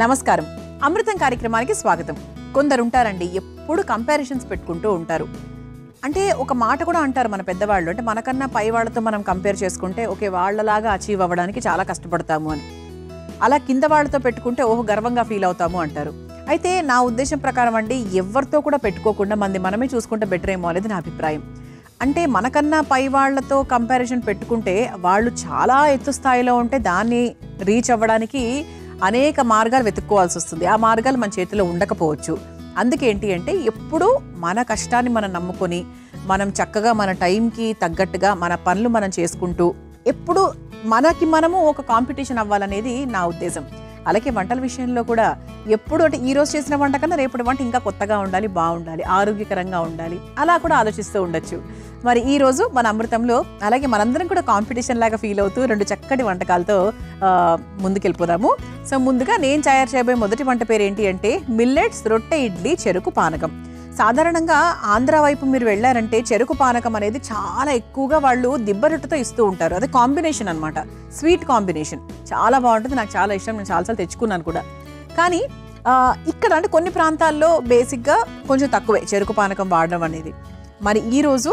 నమస్కారం. అమృతం కార్యక్రమానికి స్వాగతం. కొందరుంటారండి ఎప్పుడు కంపారిజన్స్ పెట్టుకుంటూ ఉంటారు. అంటే ఒక మాట కూడా అంటారు మన పెద్దవాళ్ళు, అంటే మనకన్నా పై వాళ్ళతో మనం కంపేర్ చేసుకుంటే ఓకే వాళ్ళలాగా అచీవ్ అవ్వడానికి చాలా కష్టపడతాము అని. అలా కింద వాళ్ళతో పెట్టుకుంటే ఓహో గర్వంగా ఫీల్ అవుతాము అంటారు. అయితే నా ఉద్దేశం ప్రకారం అండి ఎవరితో కూడా పెట్టుకోకుండా మనమే చూసుకుంటే బెటర్ ఏమో అనేది నా అభిప్రాయం. అంటే మనకన్నా పై వాళ్ళతో కంపారిజన్ పెట్టుకుంటే వాళ్ళు చాలా ఎత్తు స్థాయిలో ఉంటే దాన్ని రీచ్ అవ్వడానికి అనేక మార్గాలు వెతుక్కోవాల్సి వస్తుంది. ఆ మార్గాలు మన చేతిలో ఉండకపోవచ్చు. అందుకేంటి అంటే ఎప్పుడు మన కష్టాన్ని మనం నమ్ముకొని మనం చక్కగా మన టైంకి తగ్గట్టుగా మన పనులు మనం చేసుకుంటూ ఎప్పుడు మనకి మనము ఒక కాంపిటీషన్ అవ్వాలనేది నా ఉద్దేశం. అలాగే వంటల విషయంలో కూడా ఎప్పుడు అంటే ఈరోజు చేసిన వంట కన్నా రేపటి వంట ఇంకా కొత్తగా ఉండాలి, బాగుండాలి, ఆరోగ్యకరంగా ఉండాలి, అలా కూడా ఆలోచిస్తూ ఉండొచ్చు. మరి ఈరోజు మన అమృతంలో అలాగే మనందరం కూడా కాంపిటీషన్ లాగా ఫీల్ అవుతూ రెండు చక్కటి వంటకాలతో ముందుకెళ్ళిపోదాము. సో ముందుగా నేను తయారు చేయబోయే మొదటి వంట పేరు ఏంటి అంటే మిల్లెట్స్ రొట్టె ఇడ్లీ చెరుకు పానకం. సాధారణంగా ఆంధ్ర వైపు మీరు వెళ్ళారంటే చెరుకు పానకం అనేది చాలా ఎక్కువగా వాళ్ళు దిబ్బ రొట్టెతో ఇస్తూ ఉంటారు. అదే కాంబినేషన్ అనమాట, స్వీట్ కాంబినేషన్ చాలా బాగుంటుంది. నాకు చాలా ఇష్టం, నేను చాలాసార్లు తెచ్చుకున్నాను కూడా. కానీ ఇక్కడ అంటే కొన్ని ప్రాంతాల్లో బేసిక్గా కొంచెం తక్కువే చెరుకు పానకం వాడడం అనేది. మరి ఈరోజు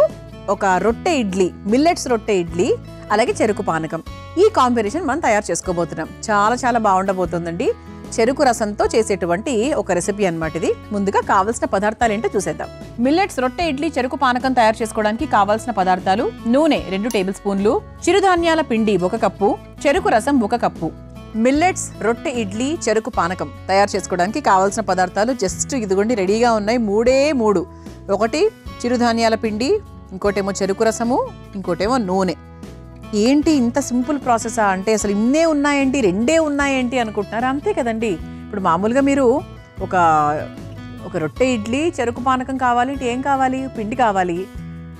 ఒక రొట్టె ఇడ్లీ, మిల్లెట్స్ రొట్టె ఇడ్లీ అలాగే చెరుకు పానకం, ఈ కాంబినేషన్ మనం తయారు చేసుకోబోతున్నాం. చాలా చాలా బాగుండబోతుందండి. చెరుకు రసంతో చేసేటువంటి ఒక రెసిపీ అన్నమాట ఇది. ముందుగా కావాల్సిన పదార్థాలు ఏంటో చూసేద్దాం. మిల్లెట్స్ రొట్టె ఇడ్లీ చెరుకు పానకం తయారు చేసుకోవడానికి కావాల్సిన పదార్థాలు: నూనె 2 టేబుల్ స్పూన్లు, చిరుధాన్యాల పిండి 1 కప్పు, చెరుకు రసం 1 కప్పు. మిల్లెట్స్ రొట్టె ఇడ్లీ చెరుకు పానకం తయారు చేసుకోవడానికి కావాల్సిన పదార్థాలు జస్ట్ ఇదిగోండి రెడీగా ఉన్నాయి. 3 ఒకటి చిరుధాన్యాల పిండి, ఇంకోటేమో చెరుకు రసము, ఇంకోటేమో నూనె. ఏంటి ఇంత సింపుల్ ప్రాసెసా అంటే అసలు ఇన్నే ఉన్నాయేంటి, 2 ఉన్నాయేంటి అనుకుంటున్నారు. అంతే కదండి. ఇప్పుడు మామూలుగా మీరు ఒక రొట్టె ఇడ్లీ చెరుకు పానకం కావాలి అంటే ఏం కావాలి? పిండి కావాలి,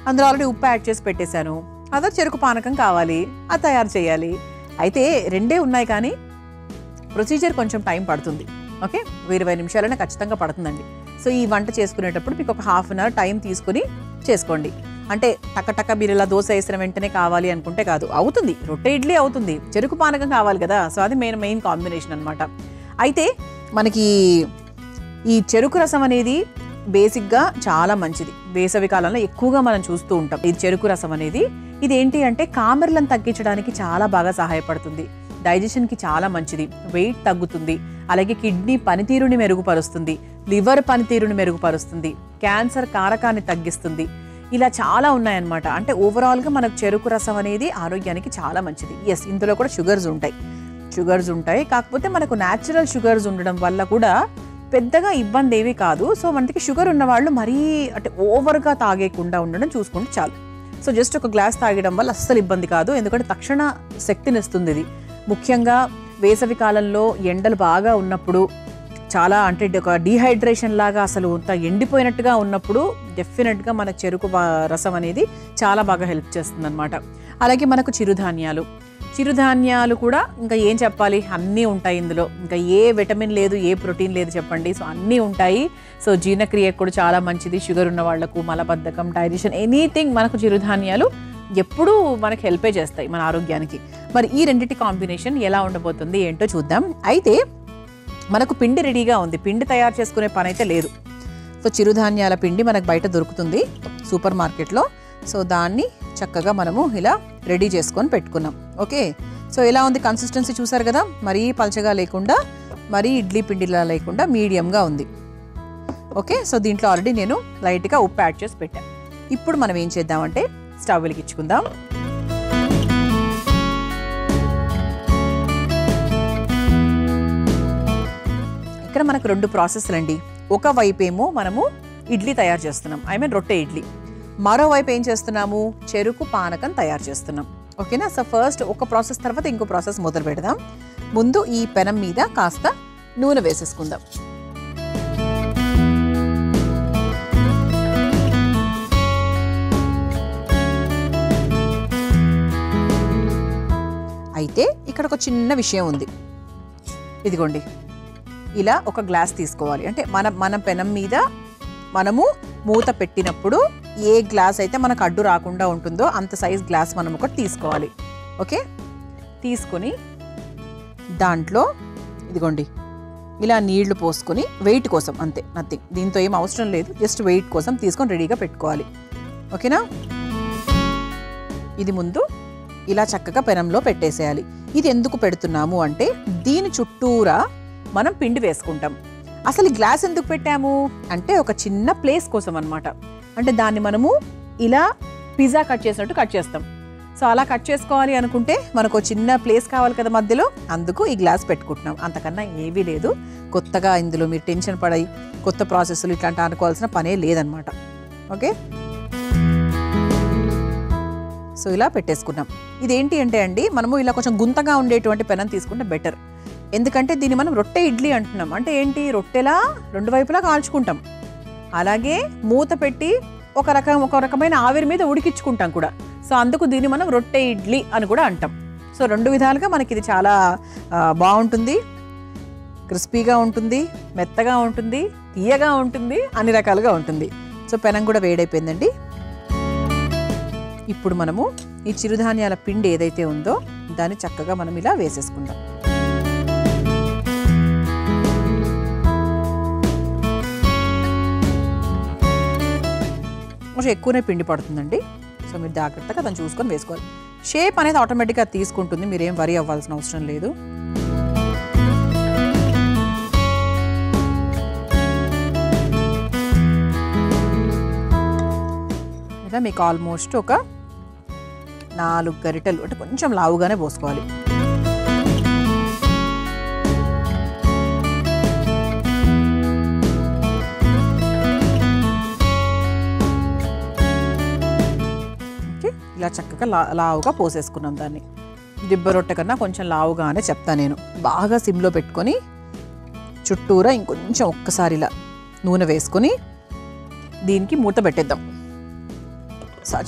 అందులో ఆల్రెడీ ఉప్పు యాడ్ చేసి పెట్టేశాను. అదే చెరుకు పానకం కావాలి, అది తయారు చేయాలి. అయితే 2 ఉన్నాయి కానీ ప్రొసీజర్ కొంచెం టైం పడుతుంది. ఓకే, 20 నిమిషాలైనా ఖచ్చితంగా పడుతుందండి. సో ఈ వంట చేసుకునేటప్పుడు మీకు ఒక హాఫ్ అన్ అవర్ టైం తీసుకుని చేసుకోండి. అంటే టక్క మీరు ఇలా దోశ వేసిన వెంటనే కావాలి అనుకుంటే కాదు, అవుతుంది. రొట్టె ఇడ్లీ అవుతుంది, చెరుకు పానకం కావాలి కదా. సో అది మెయిన్ కాంబినేషన్ అనమాట. అయితే మనకి ఈ చెరుకు రసం అనేది బేసిక్గా చాలా మంచిది. వేసవి కాలంలో ఎక్కువగా మనం చూస్తూ ఉంటాం ఈ చెరుకు రసం అనేది. ఇది ఏంటి అంటే కామెర్లను తగ్గించడానికి చాలా బాగా సహాయపడుతుంది. డైజెషన్కి చాలా మంచిది, వెయిట్ తగ్గుతుంది, అలాగే కిడ్నీ పనితీరుని మెరుగుపరుస్తుంది, లివర్ పనితీరుని మెరుగుపరుస్తుంది, క్యాన్సర్ కారకాన్ని తగ్గిస్తుంది. ఇలా చాలా ఉన్నాయన్నమాట. అంటే ఓవరాల్గా మనకు చెరుకు రసం అనేది ఆరోగ్యానికి చాలా మంచిది. ఎస్, ఇందులో కూడా షుగర్స్ ఉంటాయి. కాకపోతే మనకు న్యాచురల్ షుగర్స్ ఉండడం వల్ల కూడా పెద్దగా ఇబ్బంది ఏమీ కాదు. సో మనకి షుగర్ ఉన్న వాళ్ళు మరీ అంటే ఓవర్గా తాగేయకుండా ఉండడం చూసుకుంటే చాలు. సో జస్ట్ ఒక గ్లాస్ తాగడం వల్ల అస్సలు ఇబ్బంది కాదు, ఎందుకంటే తక్షణ శక్తినిస్తుంది ఇది. ముఖ్యంగా వేసవి కాలంలో ఎండలు బాగా ఉన్నప్పుడు, చాలా అంటే ఒక డీహైడ్రేషన్ లాగా అసలు అంత ఎండిపోయినట్టుగా ఉన్నప్పుడు డెఫినెట్గా మనకు చెరుకు రసం అనేది చాలా బాగా హెల్ప్ చేస్తుంది అనమాట. అలాగే మనకు చిరుధాన్యాలు కూడా ఇంకా ఏం చెప్పాలి, అన్నీ ఉంటాయి ఇందులో. ఇంకా ఏ విటమిన్ లేదు, ఏ ప్రోటీన్ లేదు చెప్పండి. సో అన్నీ ఉంటాయి. సో జీర్ణక్రియకు కూడా చాలా మంచిది. షుగర్ ఉన్న వాళ్లకు, మలబద్ధకం, డైజెషన్, ఎనీథింగ్ మనకు చిరుధాన్యాలు ఎప్పుడూ మనకు హెల్పే చేస్తాయి మన ఆరోగ్యానికి. మరి ఈ రెండింటి కాంబినేషన్ ఎలా ఉండబోతుంది ఏంటో చూద్దాం. అయితే మనకు పిండి రెడీగా ఉంది, పిండి తయారు చేసుకునే పని అయితే లేదు. సో చిరుధాన్యాల పిండి మనకు బయట దొరుకుతుంది సూపర్ మార్కెట్లో. సో దాన్ని చక్కగా మనము ఇలా రెడీ చేసుకొని పెట్టుకున్నాం. ఓకే, సో ఎలా ఉంది కన్సిస్టెన్సీ చూసారు కదా. మరీ పలచగా లేకుండా, మరీ ఇడ్లీ పిండిలా లేకుండా మీడియంగా ఉంది. ఓకే, సో దీంట్లో ఆల్రెడీ నేను లైట్గా ఉప్పు యాడ్ చేసి పెట్టాను. ఇప్పుడు మనం ఏం చేద్దామంటే స్టవ్ వెలిగించుకుందాం. ఇక్కడ మనకు 2 ప్రాసెస్లు అండి. ఒకవైపు ఏమో మనము ఇడ్లీ తయారు చేస్తున్నాం, రొట్టె ఇడ్లీ. మరోవైపు ఏం చేస్తున్నాము, చెరుకు పానకం తయారు చేస్తున్నాం. ఓకేనా. సో ఫస్ట్ ఒక ప్రాసెస్ తర్వాత ఇంకో ప్రాసెస్ మొదలు పెడదాం. ముందు ఈ పెనం మీద కాస్త నూనె వేసేసుకుందాం. అయితే ఇక్కడ ఒక చిన్న విషయం ఉంది. ఇదిగోండి, ఇలా ఒక గ్లాస్ తీసుకోవాలి. అంటే మన పెనం మీద మనము మూత పెట్టినప్పుడు ఏ గ్లాస్ అయితే మనకు అడ్డు రాకుండా ఉంటుందో అంత సైజ్ గ్లాస్ మనం ఒకటి తీసుకోవాలి. ఓకే, తీసుకొని దాంట్లో ఇదిగోండి ఇలా నీళ్లు పోసుకొని వెయిట్ కోసం అంతే, నథింగ్. దీంతో ఏం అవసరం లేదు, జస్ట్ వెయిట్ కోసం తీసుకొని రెడీగా పెట్టుకోవాలి. ఓకేనా? ఇది ముందు ఇలా చక్కగా పెనంలో పెట్టేసేయాలి. ఇది ఎందుకు పెడుతున్నాము అంటే దీని చుట్టూరా మనం పిండి వేసుకుంటాం. అసలు ఈ గ్లాస్ ఎందుకు పెట్టాము అంటే ఒక చిన్న ప్లేస్ కోసం అన్నమాట. అంటే దాన్ని మనము ఇలా పిజ్జా కట్ చేసినట్టు కట్ చేస్తాం. సో అలా కట్ చేసుకోవాలి అనుకుంటే మనకు చిన్న ప్లేస్ కావాలి కదా మధ్యలో, అందుకు ఈ గ్లాస్ పెట్టుకుంటున్నాం. అంతకన్నా ఏవీ లేదు. కొత్తగా ఇందులో మీరు టెన్షన్ పడాయి కొత్త ప్రాసెస్లు ఇట్లాంటి అనుకోవాల్సిన పనే లేదనమాట. ఓకే, సో ఇలా పెట్టేసుకున్నాం. ఇదేంటి అంటే అండి, మనము ఇలా కొంచెం గుంతగా ఉండేటువంటి పెనం తీసుకుంటే బెటర్. ఎందుకంటే దీన్ని మనం రొట్టె ఇడ్లీ అంటున్నాం. అంటే ఏంటి, రొట్టెలా రెండు వైపులా కాల్చుకుంటాం, అలాగే మూత పెట్టి ఒక రకమైన ఆవిరి మీద ఉడికించుకుంటాం కూడా. సో అందుకు దీన్ని మనం రొట్టె ఇడ్లీ అని కూడా అంటాం. సో రెండు విధాలుగా మనకి ఇది చాలా బాగుంటుంది. క్రిస్పీగా ఉంటుంది, మెత్తగా ఉంటుంది, తీయగా ఉంటుంది, అన్ని రకాలుగా ఉంటుంది. సో పెనం కూడా వేడైపోయిందండి. ఇప్పుడు మనము ఈ చిరుధాన్యాల పిండి ఏదైతే ఉందో దాన్ని చక్కగా మనం ఇలా వేసేసుకుందాం. కొంచెం ఎక్కువనే పిండి పడుతుందండి. సో మీరు జాగ్రత్తగా దాన్ని చూసుకొని వేసుకోవాలి. షేప్ అనేది ఆటోమేటిక్గా తీసుకుంటుంది, మీరేం వరీ అవ్వాల్సిన అవసరం లేదు. ఇలా మీకు ఆల్మోస్ట్ ఒక 4 గరిటెలు, అంటే కొంచెం లావుగానే పోసుకోవాలి. ఇలా చక్కగా లావుగా పోసేసుకున్నాం దాన్ని. దిబ్బ రొట్టె కన్నా కొంచెం లావుగానే చెప్తా నేను. బాగా సిమ్లో పెట్టుకొని చుట్టూరా ఇంకొంచెం ఒక్కసారి ఇలా నూనె వేసుకొని దీనికి మూత పెట్టేద్దాం.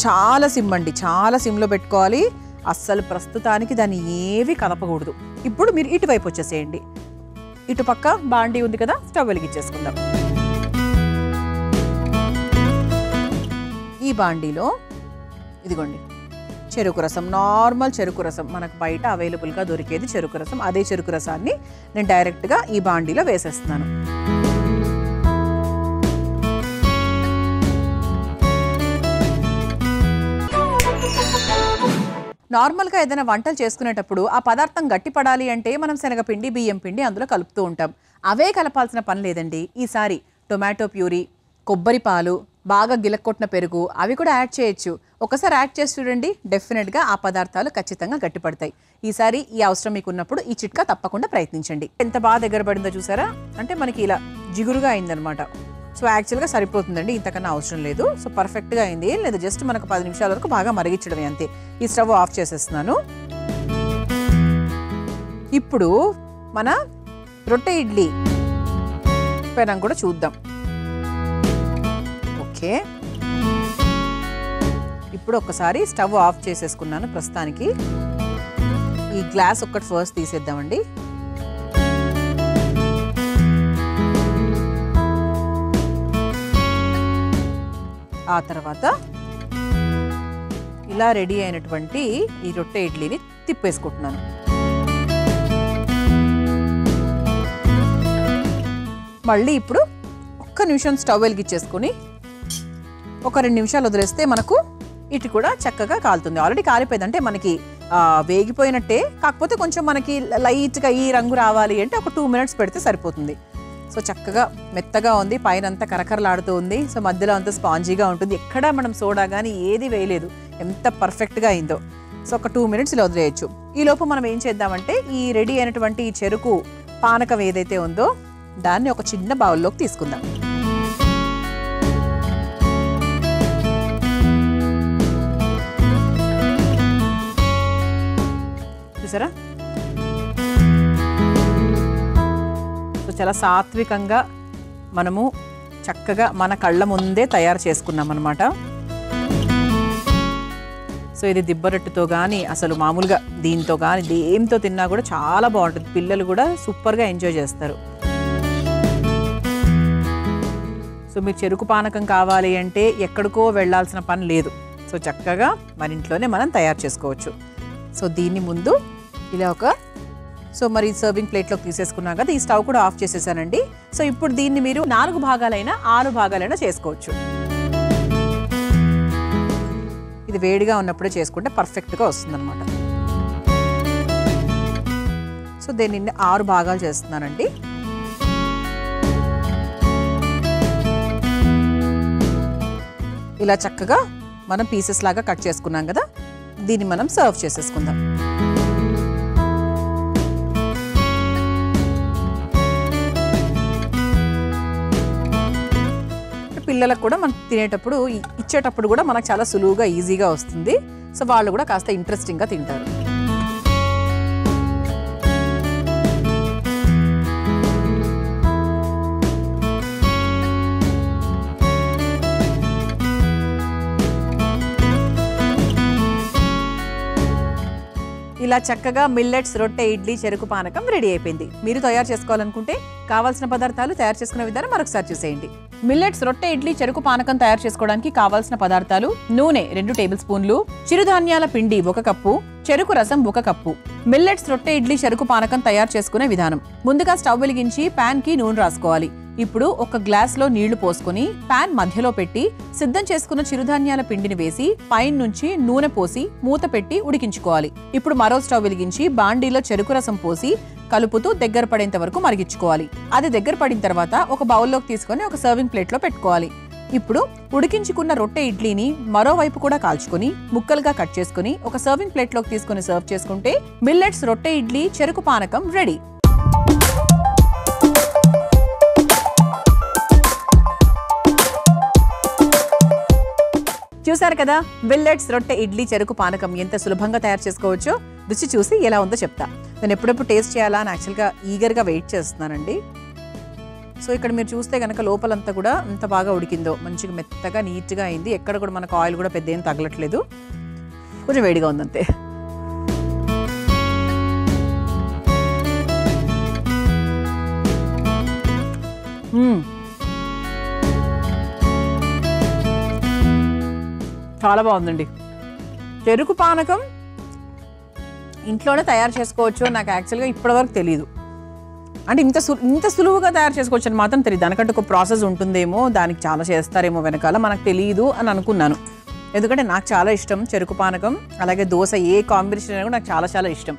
చాలా సిమ్ అండి, చాలా సిమ్లో పెట్టుకోవాలి. అస్సలు ప్రస్తుతానికి దాన్ని ఏవి కదపకూడదు. ఇప్పుడు మీరు ఇటువైపు వచ్చేసేయండి. ఇటు పక్క బాండీ ఉంది కదా, స్టవ్ వెలిగించేసుకుందాం. ఈ బాండీలో ఇదిగోండి చెరుకు రసం, నార్మల్ చెరుకు రసం, మనకు బయట అవైలబుల్గా దొరికేది చెరుకు రసం. అదే చెరుకు రసాన్ని నేను డైరెక్ట్గా ఈ బాండీలో వేసేస్తున్నాను. నార్మల్గా ఏదైనా వంటలు చేసుకునేటప్పుడు ఆ పదార్థం గట్టిపడాలి అంటే మనం శనగపిండి, బియ్యం పిండి అందులో కలుపుతూ ఉంటాం. అవే కలపాల్సిన పని లేదండి. ఈసారి టొమాటో ప్యూరీ, కొబ్బరి పాలు, బాగా గిలక్కొట్టిన పెరుగు అవి కూడా యాడ్ చేయొచ్చు. ఒకసారి యాడ్ చేసి చూడండి, డెఫినెట్గా ఆ పదార్థాలు ఖచ్చితంగా గట్టిపడతాయి. ఈసారి ఈ అవసరం మీకు ఉన్నప్పుడు ఈ చిట్కా తప్పకుండా ప్రయత్నించండి. ఎంత బాగా దగ్గర పడిందో చూసారా, అంటే మనకి ఇలా జిగురుగా అయిందనమాట. సో యాక్చువల్గా సరిపోతుందండి, ఇంతకన్నా అవసరం లేదు. సో పర్ఫెక్ట్గా అయింది. ఏం లేదు, జస్ట్ మనకు 10 నిమిషాల వరకు బాగా మరిగించడమే అంతే. ఈ స్టవ్ ఆఫ్ చేసేస్తున్నాను. ఇప్పుడు మన రొట్టె ఇడ్లీ పెనం కూడా చూద్దాం. ఓకే, ఇప్పుడు ఒక్కసారి స్టవ్ ఆఫ్ చేసేసుకున్నాను ప్రస్తుతానికి. ఈ గ్లాస్ ఒక్కటి ఫస్ట్ తీసేద్దామండి. ఆ తర్వాత ఇలా రెడీ అయినటువంటి ఈ రొట్టె ఇడ్లీని తిప్పేసుకుంటున్నాను. మళ్ళీ ఇప్పుడు ఒక్క నిమిషం స్టవ్ వెలిగించేసుకొని ఒక 2 నిమిషాలు వదిలేస్తే మనకు ఇటు కూడా చక్కగా కాలుతుంది. ఆల్రెడీ కాలిపోయింది, అంటే మనకి వేగిపోయినట్టే. కాకపోతే కొంచెం మనకి లైట్గా ఈ రంగు రావాలి అంటే ఒక 2 మినిట్స్ పెడితే సరిపోతుంది. సో చక్కగా మెత్తగా ఉంది, పైన అంతా కరకరలాడుతూ ఉంది. సో మధ్యలో అంతా స్పాంజీగా ఉంటుంది. ఎక్కడా మనం సోడా కానీ ఏది వేయలేదు. ఎంత పర్ఫెక్ట్గా అయిందో. సో ఒక 2 మినిట్స్ ఇలా వదిలేయచ్చు. ఈలోపు మనం ఏం చేద్దామంటే ఈ రెడీ అయినటువంటి ఈ చెరుకు పానకం ఏదైతే ఉందో దాన్ని ఒక చిన్న బౌల్లోకి తీసుకుందాం. చూసారా, సో చాలా సాత్వికంగా మనము చక్కగా మన కళ్ళ ముందే తయారు చేసుకున్నాం అన్నమాట. సో ఇది దిబ్బరొట్టుతో కానీ అసలు మామూలుగా దీంతో కానీ దేంతో తిన్నా కూడా చాలా బాగుంటుంది. పిల్లలు కూడా సూపర్గా ఎంజాయ్ చేస్తారు. సో మీరు చెరుకు పానకం కావాలి అంటే ఎక్కడికో వెళ్ళాల్సిన పని లేదు. సో చక్కగా మన ఇంట్లోనే మనం తయారు చేసుకోవచ్చు. సో దీన్ని ముందు ఇలా ఒక సో మరి సర్వింగ్ ప్లేట్లోకి తీసేసుకున్నాం కదా, ఈ స్టవ్ కూడా ఆఫ్ చేసేసానండి. సో ఇప్పుడు దీన్ని మీరు 4 భాగాలైనా 6 భాగాలైనా చేసుకోవచ్చు. ఇది వేడిగా ఉన్నప్పుడే చేసుకుంటే పర్ఫెక్ట్గా వస్తుందన్నమాట. సో దీన్ని 6 భాగాలు చేస్తున్నానండి. ఇలా చక్కగా మనం పీసెస్ లాగా కట్ చేసుకున్నాం కదా, దీన్ని మనం సర్వ్ చేసేసుకుందాం. పిల్లలకు కూడా మనం తినేటప్పుడు ఇచ్చేటప్పుడు కూడా మనకు చాలా సులువుగా ఈజీగా వస్తుంది. సో వాళ్ళు కూడా కాస్త ఇంట్రెస్టింగ్గా తింటారు. ఇలా చక్కగా మిల్లెట్స్ రొట్టె ఇడ్లీ చెరుకు పానకం రెడీ అయిపోయింది. మీరు తయారు చేసుకోవాలనుకుంటే కావాల్సిన పదార్థాలు తయారు చేసుకునే విధానం మరొకసారి చూసేయండి. మిల్లెట్స్ రొట్టె ఇడ్లీ చెరుకు పానకం తయారు చేసుకోవడానికి కావాల్సిన పదార్థాలు: నూనె 2 టేబుల్ స్పూన్లు, చిరుధాన్యాల పిండి 1 కప్పు, చెరుకు రసం 1 కప్పు. మిల్లెట్స్ రొట్టె ఇడ్లీ చెరుకు పానకం తయారు చేసుకునే విధానం: ముందుగా స్టవ్ వెలిగించి ప్యాన్ కి నూనె రాసుకోవాలి. ఇప్పుడు ఒక గ్లాస్ లో నీళ్లు పోసుకుని ప్యాన్ మధ్యలో పెట్టి సిద్ధం చేసుకున్న చిరుధాన్యాల పిండిని వేసి పైన నుంచి నూనె పోసి మూత పెట్టి ఉడికించుకోవాలి. ఇప్పుడు మరో స్టవ్ వెలిగించి బాండీలో చెరుకు రసం పోసి కలుపుతూ దగ్గర పడేంత వరకు మరిగించుకోవాలి. అది దగ్గర పడిన తర్వాత ఒక బౌల్లోకి తీసుకొని ఒక సర్వింగ్ ప్లేట్లో పెట్టుకోవాలి. ఇప్పుడు ఉడికించుకున్న రొట్టె ఇడ్లీని మరోవైపు కూడా కాల్చుకొని ముక్కలుగా కట్ చేసుకుని ఒక సర్వింగ్ ప్లేట్లోకి తీసుకొని సర్వ్ చేసుకుంటే మిల్లెట్స్ రొట్టె ఇడ్లీ చెరుకు పానకం రెడీ. చూసారు కదా, మిల్లెట్స్ రొట్టె ఇడ్లీ చెరుకు పానకం ఎంత సులభంగా తయారు చేసుకోవచ్చో. రుచి చూసి ఎలా ఉందో చెప్తా. నేను ఎప్పుడెప్పుడు టేస్ట్ చేయాలా అని యాక్చువల్గా ఈగర్గా వెయిట్ చేస్తున్నానండి. సో ఇక్కడ మీరు చూస్తే కనుక లోపలంతా కూడా ఎంత బాగా ఉడికిందో, మంచిగా మెత్తగా నీట్గా అయింది. ఎక్కడ కూడా మనకు ఆయిల్ కూడా పెద్ద ఏం తగలట్లేదు, కొంచెం వేడిగా ఉందంతే. చాలా బాగుందండి. చెరుకు పానకం ఇంట్లోనే తయారు చేసుకోవచ్చు. నాకు యాక్చువల్గా ఇప్పటివరకు తెలియదు. అంటే ఇంత సులువుగా తయారు చేసుకోవచ్చు అని మాత్రం తెలియదు. దానికంటే ఒక ప్రాసెస్ ఉంటుందేమో, దానికి చాలా చేస్తారేమో వెనకాల, మనకు తెలియదు అని అనుకున్నాను. ఎందుకంటే నాకు చాలా ఇష్టం చెరుకు పానకం. అలాగే దోశ ఏ కాంబినేషన్ అయినా కూడా నాకు చాలా చాలా ఇష్టం.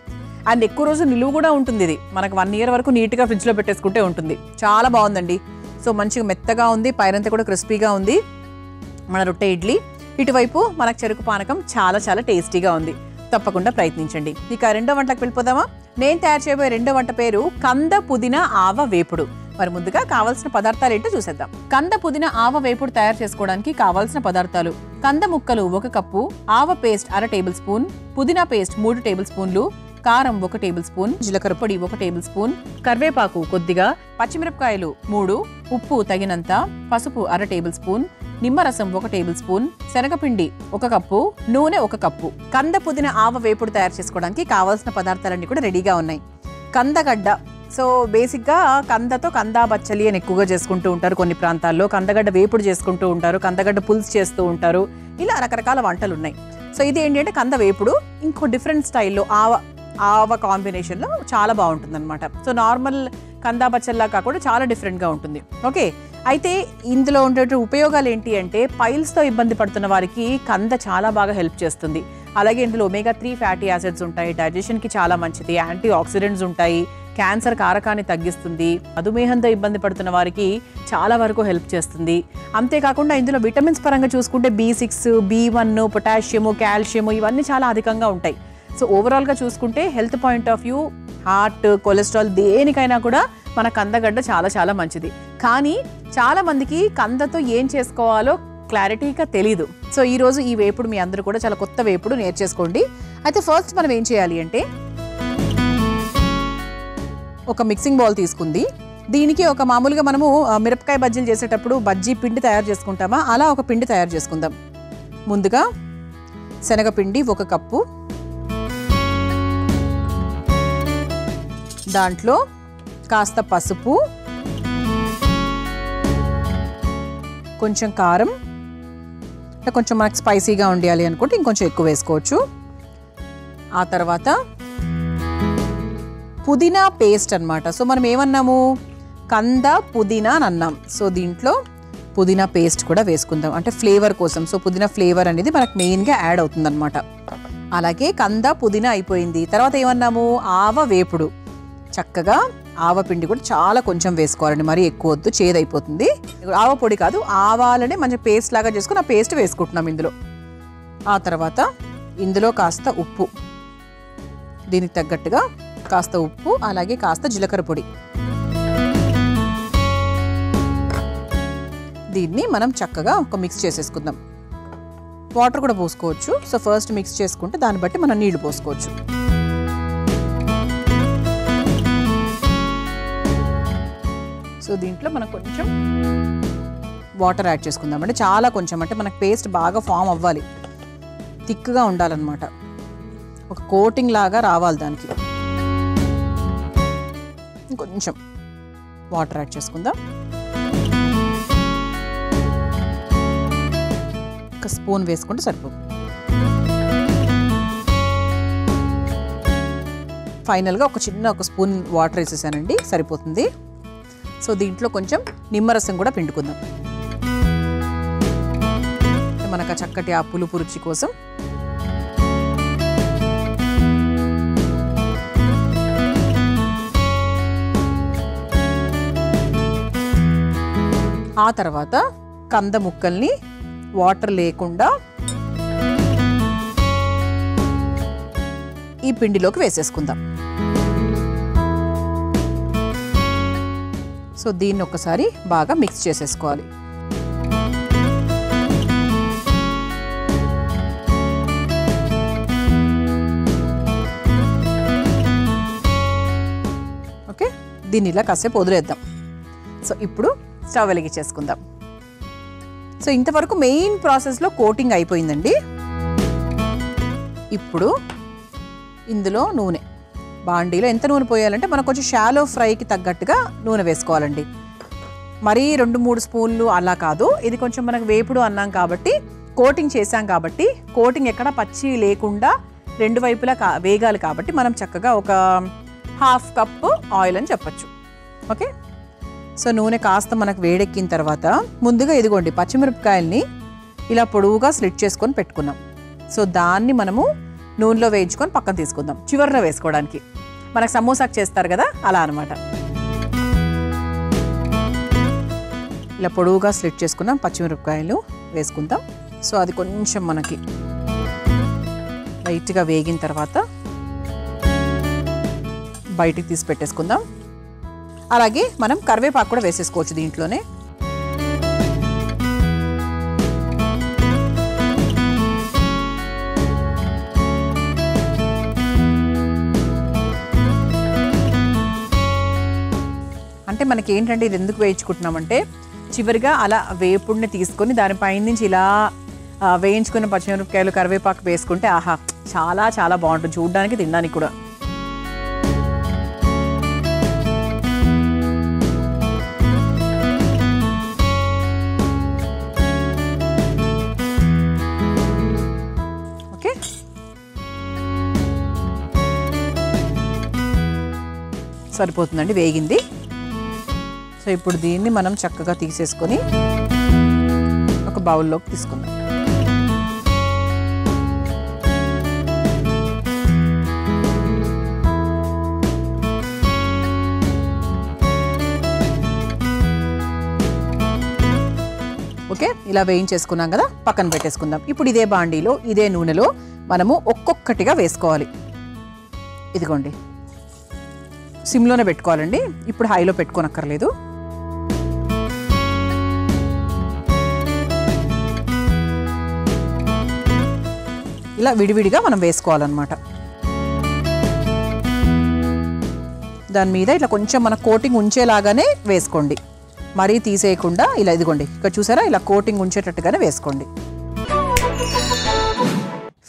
అండ్ ఎక్కువ రోజు నిలువ కూడా ఉంటుంది. ఇది మనకు 1 year వరకు నీట్గా ఫ్రిడ్జ్లో పెట్టేసుకుంటే ఉంటుంది. చాలా బాగుందండి. సో మంచిగా మెత్తగా ఉంది, పైనంతా కూడా క్రిస్పీగా ఉంది మన రొట్టె ఇడ్లీ. ఇటువైపు మనకు చెరుకు పానకం చాలా చాలా టేస్టీగా ఉంది. తప్పకుండా ప్రయత్నించండి. ఇక రెండో వంటకు వెళ్ళిపోదామా? నేను తయారు చేయబోయే రెండో వంట పేరు కంద పుదీనా ఆవ వేపుడు. మరి ముందుగా కావాల్సిన పదార్థాలు ఏంటో చూసేద్దాం. కంద పుదీనా ఆవ వేపుడు తయారు చేసుకోవడానికి కావాల్సిన పదార్థాలు: కంద ముక్కలు 1 కప్పు, ఆవ పేస్ట్ 1/2 టేబుల్ స్పూన్, పుదీనా పేస్ట్ 3 టేబుల్ స్పూన్లు, కారం 1 టేబుల్ స్పూన్, జీలకర్ర పొడి 1 టేబుల్ స్పూన్, కరివేపాకు కొద్దిగా, పచ్చిమిరపకాయలు 3, ఉప్పు తగినంత, పసుపు 1/2 టేబుల్ స్పూన్, నిమ్మరసం 1 టేబుల్ స్పూన్, శనగపిండి 1 కప్పు, నూనె 1 కప్పు. కంద పుదీనా ఆవ వేపుడు తయారు చేసుకోవడానికి కావాల్సిన పదార్థాలన్నీ కూడా రెడీగా ఉన్నాయి. కందగడ్డ. సో బేసిక్గా కందతో కందా బచ్చలి అని ఎక్కువగా చేసుకుంటూ ఉంటారు కొన్ని ప్రాంతాల్లో. కందగడ్డ వేపుడు చేసుకుంటూ ఉంటారు, కందగడ్డ పులుసు చేస్తూ ఉంటారు. ఇలా రకరకాల వంటలు ఉన్నాయి. సో ఇది ఏంటంటే కంద వేపుడు ఇంకో డిఫరెంట్ స్టైల్లో ఆవ కాంబినేషన్లో చాలా బాగుంటుంది అనమాట. సో నార్మల్ కందా బచ్చల్లా కాకుండా చాలా డిఫరెంట్గా ఉంటుంది. ఓకే, అయితే ఇందులో ఉండే ఉపయోగాలు ఏంటి అంటే, పైల్స్తో ఇబ్బంది పడుతున్న వారికి కంద చాలా బాగా హెల్ప్ చేస్తుంది. అలాగే ఇందులో omega-3 ఫ్యాటీ యాసిడ్స్ ఉంటాయి, డైజెషన్కి చాలా మంచిది, యాంటీ ఆక్సిడెంట్స్ ఉంటాయి, క్యాన్సర్ కారకాన్ని తగ్గిస్తుంది, మధుమేహంతో ఇబ్బంది పడుతున్న వారికి చాలా వరకు హెల్ప్ చేస్తుంది. అంతేకాకుండా ఇందులో విటమిన్స్ పరంగా చూసుకుంటే B6, B1, పొటాషియము, కాల్షియము ఇవన్నీ చాలా అధికంగా ఉంటాయి. సో ఓవరాల్గా చూసుకుంటే health point of view, heart, cholesterol దేనికైనా కూడా మన కందగడ్డ చాలా చాలా మంచిది. కానీ చాలా మందికి కందతో ఏం చేసుకోవాలో క్లారిటీగా తెలీదు. సో ఈరోజు ఈ వేపుడు మీ అందరూ కూడా చాలా కొత్త వేపుడు నేర్చేసుకోండి. అయితే ఫస్ట్ మనం ఏం చేయాలి అంటే, ఒక మిక్సింగ్ బౌల్ తీసుకుంది. దీనికి ఒక మామూలుగా మనము మిరపకాయ బజ్జీలు చేసేటప్పుడు బజ్జీ పిండి తయారు చేసుకుంటామా, అలా ఒక పిండి తయారు చేసుకుందాం. ముందుగా శనగపిండి 1 కప్పు, దాంట్లో కాస్త పసుపు, కొంచెం కారం, కొంచెం మనకు స్పైసీగా ఉండాలి అనుకుంటే ఇంకొంచెం ఎక్కువ వేసుకోవచ్చు. ఆ తర్వాత పుదీనా పేస్ట్ అన్నమాట. సో మనం ఏమన్నాము, కంద పుదీనా అని అన్నాం. సో దీంట్లో పుదీనా పేస్ట్ కూడా వేసుకుందాం, అంటే ఫ్లేవర్ కోసం. సో పుదీనా ఫ్లేవర్ అనేది మనకు మెయిన్గా యాడ్ అవుతుంది అనమాట. అలాగే కంద పుదీనా అయిపోయింది. తర్వాత ఏమన్నాము, ఆవ వేపుడు. చక్కగా ఆవ పిండి కూడా చాలా కొంచెం వేసుకోవాలండి, మరీ ఎక్కువ వద్దు, చేదైపోతుంది. ఆవ పొడి కాదు, ఆవాలని మంచి పేస్ట్ లాగా చేసుకుని ఆ పేస్ట్ వేసుకుంటున్నాం ఇందులో. ఆ తర్వాత ఇందులో కాస్త ఉప్పు, దీనికి తగ్గట్టుగా కాస్త ఉప్పు, అలాగే కాస్త జీలకర్ర పొడి. దీన్ని మనం చక్కగా ఒక మిక్స్ చేసేసుకుందాం. వాటర్ కూడా పోసుకోవచ్చు. సో ఫస్ట్ మిక్స్ చేసుకుంటే దాన్ని బట్టి మనం నీళ్లు పోసుకోవచ్చు. సో దీంట్లో మనం కొంచెం వాటర్ యాడ్ చేసుకుందాం. అంటే చాలా కొంచెం, అంటే మనకు పేస్ట్ బాగా ఫామ్ అవ్వాలి, థిక్గా ఉండాలన్నమాట, ఒక కోటింగ్ లాగా రావాలి దానికి. కొంచెం వాటర్ యాడ్ చేసుకుందాం. ఒక స్పూన్ వేసుకుంటే సరిపోతుంది. ఫైనల్గా ఒక స్పూన్ వాటర్ వేసేసానండి, సరిపోతుంది. సో దీంట్లో కొంచెం నిమ్మరసం కూడా పిండుకుందాం, మనకు ఆ చక్కటి ఆ పులుపు రుచి కోసం. ఆ తర్వాత కంద ముక్కల్ని వాటర్ లేకుండా ఈ పిండిలోకి వేసేసుకుందాం. సో దీన్ని ఒకసారి బాగా మిక్స్ చేసేసుకోవాలి. ఓకే, దీన్ని ఇలా కాసేపు వదిలేద్దాం. సో ఇప్పుడు స్టవ్ వెలిగించేసుకుందాం. సో ఇంతవరకు మెయిన్ ప్రాసెస్లో కోటింగ్ అయిపోయిందండి. ఇప్పుడు ఇందులో నూనె, బాండీలో ఎంత నూనె పోయాలంటే మనకు కొంచెం షాలో ఫ్రైకి తగ్గట్టుగా నూనె వేసుకోవాలండి. మరీ 2-3 స్పూన్లు అలా కాదు. ఇది కొంచెం మనకు వేపుడు అన్నాం కాబట్టి, కోటింగ్ చేసాం కాబట్టి, కోటింగ్ ఎక్కడ పచ్చి లేకుండా రెండు వైపులా వేగాలి కాబట్టి మనం చక్కగా ఒక 1/2 కప్పు ఆయిల్ అని చెప్పచ్చు. ఓకే, సో నూనె కాస్త మనకు వేడెక్కిన తర్వాత ముందుగా ఇదిగోండి పచ్చిమిరపకాయల్ని ఇలా పొడవుగా స్లిట్ చేసుకొని పెట్టుకున్నాం. సో దాన్ని మనము నూనెలో వేయించుకొని పక్కన తీసుకుందాం, చివరిలో వేసుకోవడానికి. మనకు సమోసాకు చేస్తారు కదా, అలా అనమాట. ఇలా పొడవుగా స్లిట్ చేసుకున్నాం పచ్చిమిరపకాయలు వేసుకుందాం. సో అది కొంచెం మనకి లైట్గా వేగిన తర్వాత బయటికి తీసి పెట్టేసుకుందాం. అలాగే మనం కరివేపాకు కూడా వేసేసుకోవచ్చు దీంట్లోనే. అంటే మనకి ఏంటంటే ఇది ఎందుకు వేయించుకుంటున్నామంటే, చివరిగా అలా వేపుడిని తీసుకొని దానిపైన నుంచి ఇలా వేయించుకున్న పచ్చిమిరపకాయలు కరివేపాకు వేసుకుంటే ఆహా చాలా చాలా బాగుంటుంది చూడడానికి, తినడానికి కూడా. ఓకే, సరిపోతుందండి, వేగింది. సో ఇప్పుడు దీన్ని మనం చక్కగా తీసేసుకొని ఒక బౌల్లోకి తీసుకుందాం. ఓకే, ఇలా వేయించేసుకున్నాం కదా, పక్కన పెట్టేసుకుందాం. ఇప్పుడు ఇదే బాండీలో ఇదే నూనెలో మనము ఒక్కొక్కటిగా వేసుకోవాలి. ఇదిగోండి, సిమ్లోనే పెట్టుకోవాలండి, ఇప్పుడు హైలో పెట్టుకోనక్కర్లేదు. ఇలా విడివిడిగా మనం వేసుకోవాలన్నమాట. దాని మీద ఇట్లా కొంచెం మన కోటింగ్ ఉంచేలాగానే వేసుకోండి, మరీ తీసేయకుండా. ఇలా ఇదిగోండి, ఇక్కడ చూసారా, ఇలా కోటింగ్ ఉంచేటట్టుగానే వేసుకోండి.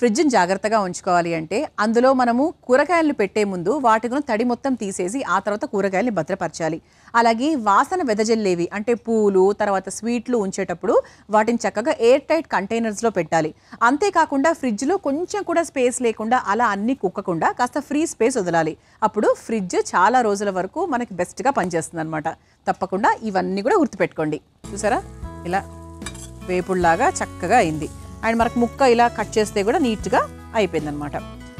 ఫ్రిడ్జ్ని జాగ్రత్తగా ఉంచుకోవాలి అంటే అందులో మనము కూరగాయలను పెట్టే ముందు వాటిని తడి మొత్తం తీసేసి ఆ తర్వాత కూరగాయల్ని భద్రపరచాలి. అలాగే వాసన వెదజల్లేవి అంటే పూలు తర్వాత స్వీట్లు ఉంచేటప్పుడు వాటిని చక్కగా ఎయిర్ టైట్ కంటైనర్స్లో పెట్టాలి. అంతేకాకుండా ఫ్రిడ్జ్లో కొంచెం కూడా స్పేస్ లేకుండా అలా అన్నీ కుక్కకుండా కాస్త ఫ్రీ స్పేస్ వదలాలి. అప్పుడు ఫ్రిడ్జ్ చాలా రోజుల వరకు మనకి బెస్ట్గా పనిచేస్తుంది అనమాట. తప్పకుండా ఇవన్నీ కూడా గుర్తుపెట్టుకోండి. చూసారా ఇలా వేపుడులాగా చక్కగా అయింది. అండ్ మనకు ముక్క ఇలా కట్ చేస్తే కూడా నీట్గా అయిపోయింది అనమాట.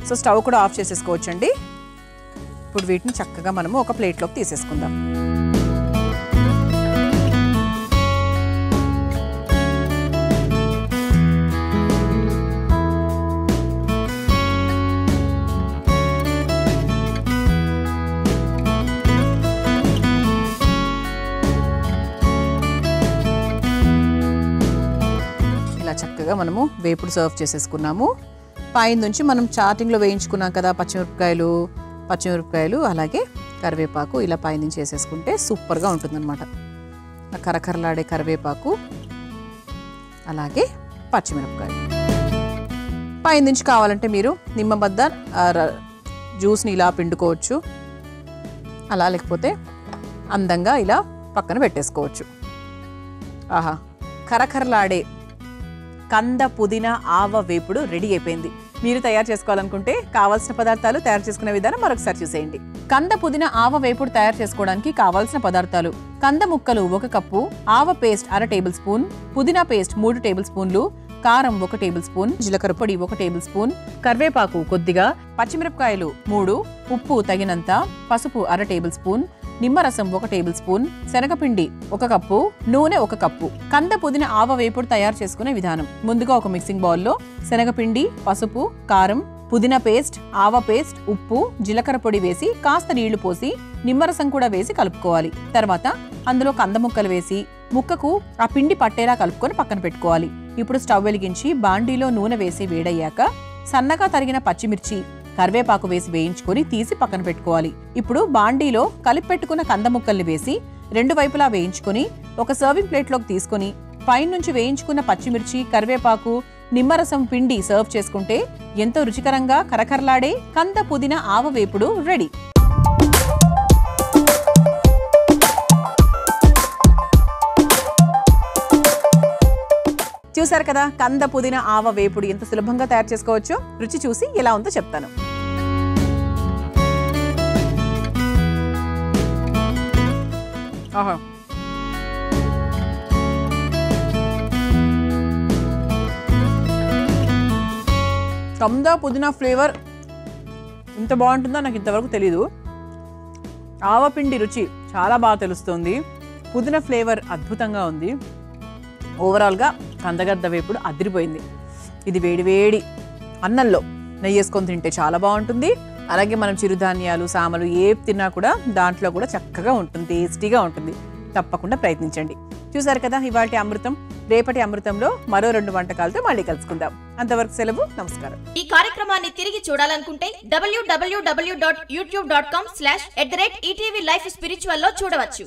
సో స్టవ్ కూడా ఆఫ్ చేసేసుకోవచ్చండి. ఇప్పుడు వీటిని చక్కగా మనము ఒక ప్లేట్లోకి తీసేసుకుందాం. చక్కగా మనము వేపుడు సర్వ్ చేసేసుకున్నాము. పైన నుంచి మనం చాటింగ్లో వేయించుకున్నాం కదా పచ్చిమిరపకాయలు అలాగే కరివేపాకు ఇలా పైనుంచి వేసేసుకుంటే సూపర్గా ఉంటుందన్నమాట. కరకరలాడే కరివేపాకు అలాగే పచ్చిమిరపకాయలు. పైనుంచి కావాలంటే మీరు నిమ్మబద్ద జ్యూస్ని ఇలా పిండుకోవచ్చు. అలా లేకపోతే అందంగా ఇలా పక్కన పెట్టేసుకోవచ్చు. ఆహా, కరకరలాడే కంద పుదీనా ఆవ వేపుడు రెడీ అయిపోయింది. మీరు తయారు చేసుకోవాలనుకుంటే కావాల్సిన పదార్థాలు తయారు చేసుకునే విధానం మరొకసారి చూసేయండి. కంద పుదీనా ఆవ వేపుడు తయారు చేసుకోవడానికి కావాల్సిన పదార్థాలు: కంద ముక్కలు 1 కప్పు, ఆవ పేస్ట్ 1/2 టేబుల్ స్పూన్, పుదీనా పేస్ట్ 3 టేబుల్ స్పూన్లు, కారం 1 టేబుల్ స్పూన్, జీలకర్ర పొడి 1 టేబుల్ స్పూన్, కరివేపాకు కొద్దిగా, పచ్చిమిరపకాయలు 3, ఉప్పు తగినంత, పసుపు 1/2 టేబుల్ స్పూన్, నిమ్మరసం 1 టేబుల్ స్పూన్, శనగపిండి 1 కప్పు, నూనె 1 కప్పు. కంద పుదీనా ఆవ వేపుడు తయారు చేసుకునే విధానం: ముందుగా ఒక మిక్సింగ్ బౌల్లో శనగపిండి, పసుపు, కారం, పుదీనా పేస్ట్, ఆవ పేస్ట్, ఉప్పు, జీలకర్ర పొడి వేసి కాస్త నీళ్లు పోసి నిమ్మరసం కూడా వేసి కలుపుకోవాలి. తర్వాత అందులో కంద ముక్కలు వేసి ముక్కకు ఆ పిండి పట్టేలా కలుపుకొని పక్కన పెట్టుకోవాలి. ఇప్పుడు స్టవ్ వెలిగించి బాండీలో నూనె వేసి వేడయ్యాక సన్నగా తరిగిన పచ్చిమిర్చి, కరివేపాకు వేసి వేయించుకొని తీసి పక్కన పెట్టుకోవాలి. ఇప్పుడు బాండీలో కలిపి పెట్టుకున్న కంద ముక్కల్ని వేసి 2 వైపులా వేయించుకొని ఒక సర్వింగ్ ప్లేట్లోకి తీసుకొని పైనుంచి వేయించుకున్న పచ్చిమిర్చి, కరివేపాకు, నిమ్మరసం పిండి సర్వ్ చేసుకుంటే ఎంతో రుచికరంగా కరకరలాడే కంద పుదీనా ఆవ వేపుడు రెడీ. చూసారు కదా కంద పుదీనా ఆవ వేపుడు ఎంత సులభంగా తయారు చేసుకోవచ్చో. రుచి చూసి ఎలా ఉందో చెప్తాను. ఆహా, కంద పుదీనా ఫ్లేవర్ ఇంత బాగుంటుందో నాకు ఇంతవరకు తెలీదు. ఆవపిండి రుచి చాలా బాగా తెలుస్తుంది. పుదీనా ఫ్లేవర్ అద్భుతంగా ఉంది. ఓవరాల్గా కందగడ్డ వేపుడు అదిరిపోయింది. ఇది వేడివేడి అన్నంలో నెయ్యి వేసుకొని తింటే చాలా బాగుంటుంది. అలాగే మనం చిరుధాన్యాలు, సామలు ఏ తిన్నా కూడా దాంట్లో కూడా చక్కగా ఉంటుంది, టేస్టీగా ఉంటుంది. తప్పకుండా ప్రయత్నించండి. చూసారు కదా ఇవాల్టి అమృతం. రేపటి అమృతంలో మరో 2 వంటకాలతో మళ్ళీ కలుసుకుందాం. అంతవరకు సెలవు, నమస్కారం. ఈ కార్యక్రమాన్ని తిరిగి చూడాలనుకుంటే www.youtube.com/ETV Life Spiritual లో చూడవచ్చు.